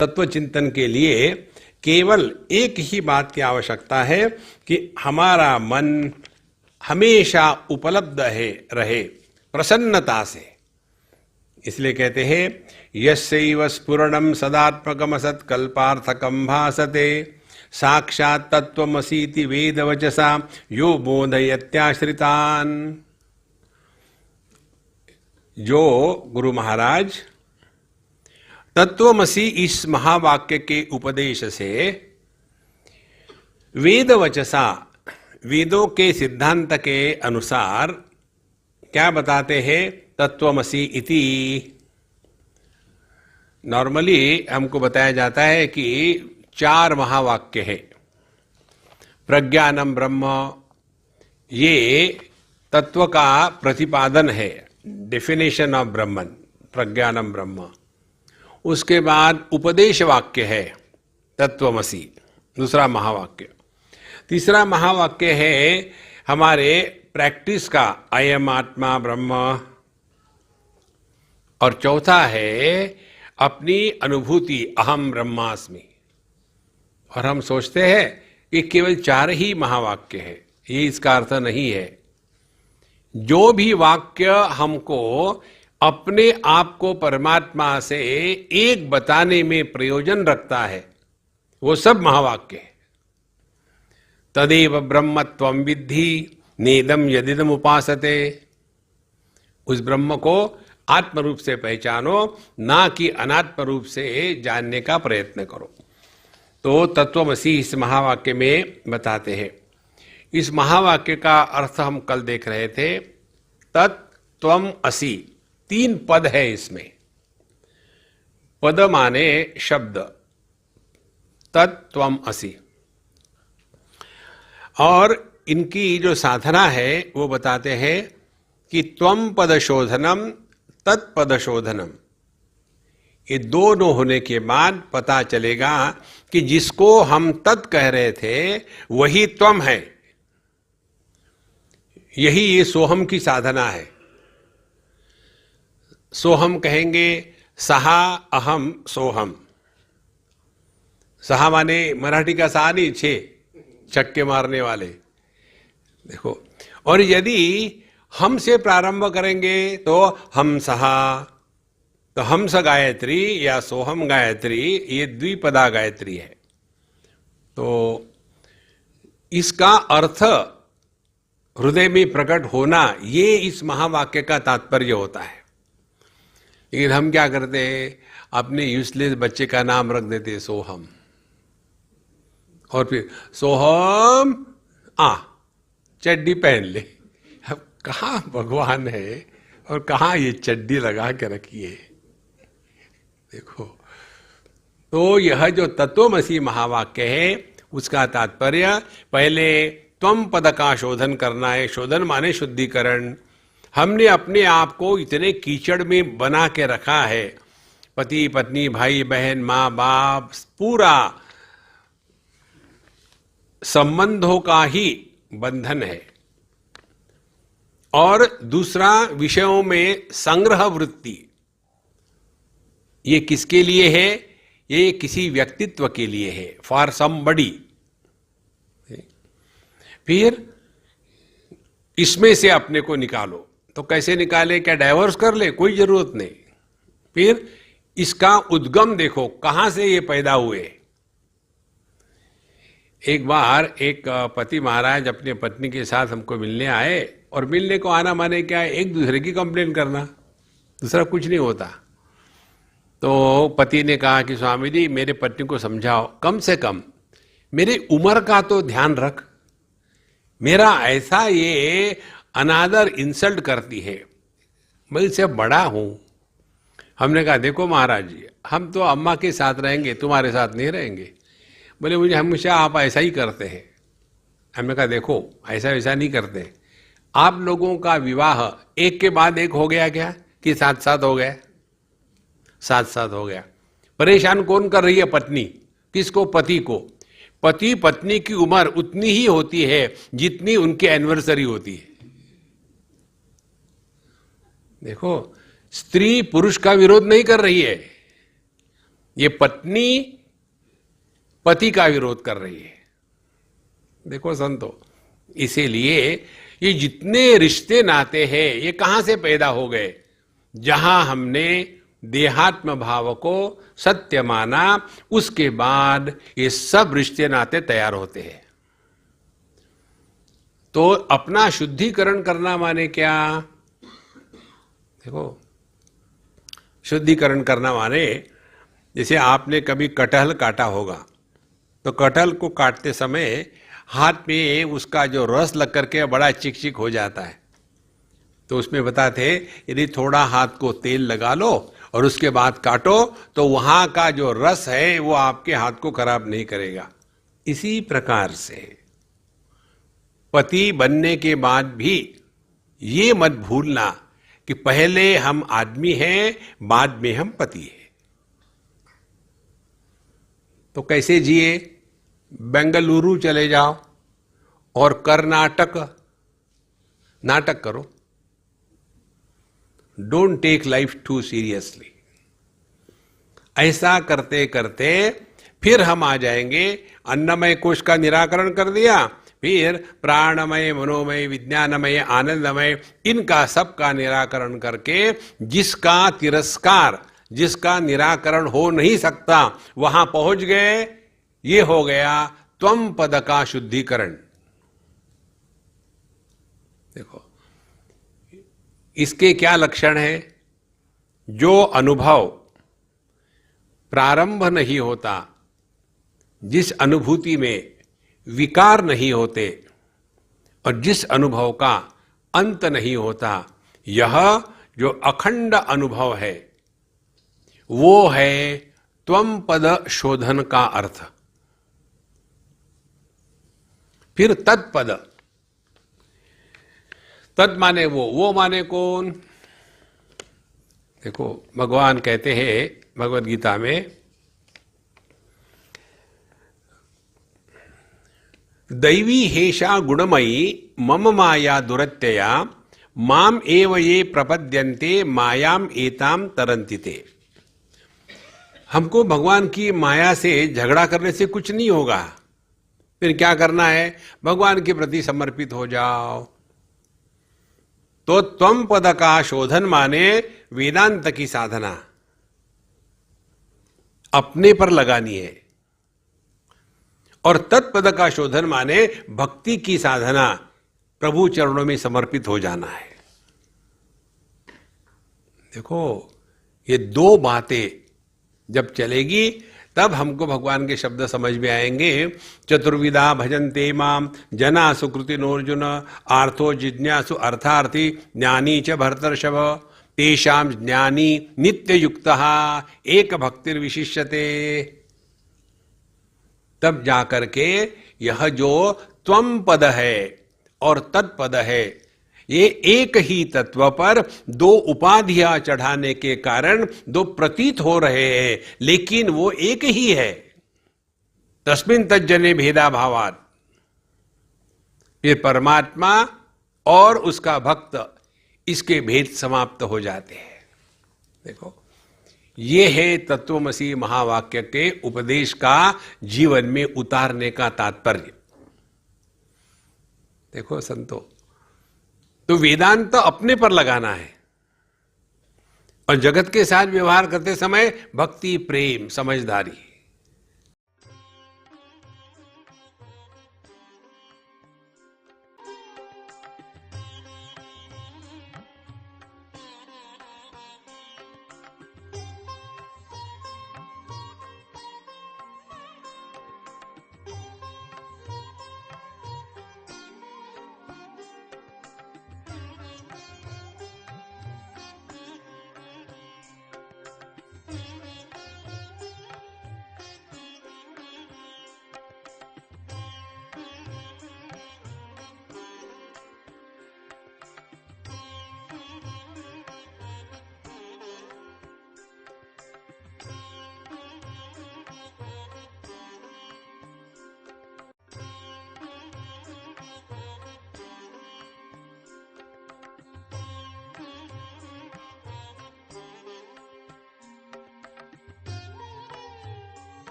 तत्व चिंतन के लिए केवल एक ही बात की आवश्यकता है कि हमारा मन हमेशा उपलब्ध रहे प्रसन्नता से। इसलिए कहते हैं यस्यैव स्फुरणं सदात्मकम् असत्कल्पार्थकं भासते साक्षात् तत्त्वमसीति वेदवचसा यो बोधयत्याश्रितान्। जो गुरु महाराज तत्वमसी इस महावाक्य के उपदेश से वेदवचसा, वेदों के सिद्धांत के अनुसार क्या बताते हैं? तत्वमसी इति। नॉर्मली हमको बताया जाता है कि 4 महावाक्य है। प्रज्ञानम ब्रह्म, ये तत्व का प्रतिपादन है, डेफिनेशन ऑफ ब्रह्मन, प्रज्ञानम ब्रह्म। उसके बाद उपदेश वाक्य है तत्वमसी, दूसरा महावाक्य। तीसरा महावाक्य है हमारे प्रैक्टिस का अयम आत्मा ब्रह्म। और चौथा है अपनी अनुभूति अहम ब्रह्मास्मि। और हम सोचते हैं कि केवल 4 ही महावाक्य है, ये इसका अर्थ नहीं है। जो भी वाक्य हमको अपने आप को परमात्मा से एक बताने में प्रयोजन रखता है वो सब महावाक्य है। तदेव ब्रह्मत्वं विद्धि नेदम यदिदम उपासते। उस ब्रह्म को आत्म रूप से पहचानो, ना कि अनात्म रूप से जानने का प्रयत्न करो। तो तत्वमसी इस महावाक्य में बताते हैं। इस महावाक्य का अर्थ हम कल देख रहे थे। तत्त्वम असि, 3 पद है इसमें। पद माने शब्द, तत्त्वम असि। और इनकी जो साधना है वो बताते हैं कि त्वम पद शोधनम तत्पद शोधनम। ये दोनों होने के बाद पता चलेगा कि जिसको हम तत् कह रहे थे वही त्वम है। यही ये सोहम की साधना है। सोहम कहेंगे सहा अहम सोहम। सहा माने मराठी का सहा नहीं, 6 छक्के मारने वाले। देखो, और यदि हम से प्रारंभ करेंगे तो हम सहा, तो हंस गायत्री या सोहम गायत्री, ये द्विपदा गायत्री है। तो इसका अर्थ हृदय में प्रकट होना, ये इस महावाक्य का तात्पर्य होता है। लेकिन हम क्या करते हैं, अपने यूजलेस बच्चे का नाम रख देते हैं सोहम, और फिर सोहम चड्डी पहन ले। अब कहाँ भगवान है और कहाँ ये चड्डी लगा के रखी है? देखो, तो यह जो तत्वमसी महावाक्य है उसका तात्पर्य पहले त्वम पद का शोधन करना है। शोधन माने शुद्धिकरण। हमने अपने आप को इतने कीचड़ में बना के रखा है, पति पत्नी भाई बहन माँ बाप, पूरा संबंधों का ही बंधन है। और दूसरा, विषयों में संग्रह वृत्ति। ये किसके लिए है? ये किसी व्यक्तित्व के लिए है, फॉर समबडी। फिर इसमें से अपने को निकालो। तो कैसे निकाले? क्या डाइवर्स कर ले? कोई जरूरत नहीं। फिर इसका उद्गम देखो, कहां से ये पैदा हुए। एक बार एक पति महाराज अपने पत्नी के साथ हमको मिलने आए, और मिलने को आना माने क्या है? एक दूसरे की कंप्लेन करना, दूसरा कुछ नहीं होता। तो पति ने कहा कि स्वामी जी, मेरे पत्नी को समझाओ, कम से कम मेरी उम्र का तो ध्यान रख। मेरा ऐसा ये अनादर इंसल्ट करती है, मैं इससे बड़ा हूं। हमने कहा देखो महाराज जी, हम तो अम्मा के साथ रहेंगे, तुम्हारे साथ नहीं रहेंगे। बोले मुझे हमेशा आप ऐसा ही करते हैं। हमने कहा देखो, ऐसा वैसा नहीं करते। आप लोगों का विवाह एक के बाद एक हो गया क्या, कि साथ साथ हो गया? साथ साथ हो गया। परेशान कौन कर रही है? पत्नी। किसको? पति को। पति पत्नी की उम्र उतनी ही होती है जितनी उनकी एनिवर्सरी होती है। देखो, स्त्री पुरुष का विरोध नहीं कर रही है। ये पत्नी पति का विरोध कर रही है। देखो संतो, इसीलिए ये जितने रिश्ते नाते हैं ये कहां से पैदा हो गए? जहां हमने देहात्म भाव को सत्य माना, उसके बाद ये सब रिश्ते नाते तैयार होते हैं। तो अपना शुद्धिकरण करना माने क्या? देखो, शुद्धिकरण करना माने जैसे आपने कभी कटहल काटा होगा, तो कटहल को काटते समय हाथ में उसका जो रस लग करके बड़ा चिकचिक हो जाता है। तो उसमें बताते, यदि थोड़ा हाथ को तेल लगा लो और उसके बाद काटो तो वहां का जो रस है वो आपके हाथ को खराब नहीं करेगा। इसी प्रकार से पति बनने के बाद भी ये मत भूलना कि पहले हम आदमी हैं, बाद में हम पति हैं। तो कैसे जिए? बेंगलुरु चले जाओ और कर्नाटक नाटक करो। Don't take life too seriously. ऐसा करते करते फिर हम आ जाएंगे, अन्नमय कोश का निराकरण कर दिया, फिर प्राणमय, मनोमय, विज्ञानमय, आनंदमय, इनका सबका निराकरण करके जिसका तिरस्कार, जिसका निराकरण हो नहीं सकता, वहां पहुंच गए। ये हो गया त्वम पद का शुद्धिकरण। देखो, इसके क्या लक्षण है? जो अनुभव प्रारंभ नहीं होता, जिस अनुभूति में विकार नहीं होते और जिस अनुभव का अंत नहीं होता, यह जो अखंड अनुभव है वो है त्वम पद शोधन का अर्थ। फिर तत्पद, तद माने वो माने कौन? देखो, भगवान कहते हैं भगवद गीता में, दैवी हेषा गुणमयी मम माया दुरत्यया माम एव ये प्रपद्यन्ते मायाम एताम तरन्तिते। हमको भगवान की माया से झगड़ा करने से कुछ नहीं होगा। फिर क्या करना है? भगवान के प्रति समर्पित हो जाओ। तो त्वम पद का शोधन माने वेदांत की साधना अपने पर लगानी है, और तत्पद का शोधन माने भक्ति की साधना, प्रभु चरणों में समर्पित हो जाना है। देखो, ये दो बातें जब चलेगी तब हमको भगवान के शब्द समझ में आएंगे। चतुर्विधा भजन्ते माम जना सुकृतिनोर्जुन आर्थो जिज्ञासु अर्थार्थी ज्ञानी च भरतर्षभ तेषाम ज्ञानी नित्य युक्तः एक भक्तिर्विशिष्यते। तब जाकर के यह जो त्वम पद है और तत्पद है, ये एक ही तत्व पर दो उपाधियां चढ़ाने के कारण दो प्रतीत हो रहे हैं, लेकिन वो एक ही है। तस्मिन् तज्जने भेदा भावात्। फिर परमात्मा और उसका भक्त, इसके भेद समाप्त हो जाते हैं। देखो, ये है तत्वमसी महावाक्य के उपदेश का जीवन में उतारने का तात्पर्य। देखो संतो, तो वेदांत तो अपने पर लगाना है, और जगत के साथ व्यवहार करते समय भक्ति, प्रेम, समझदारी।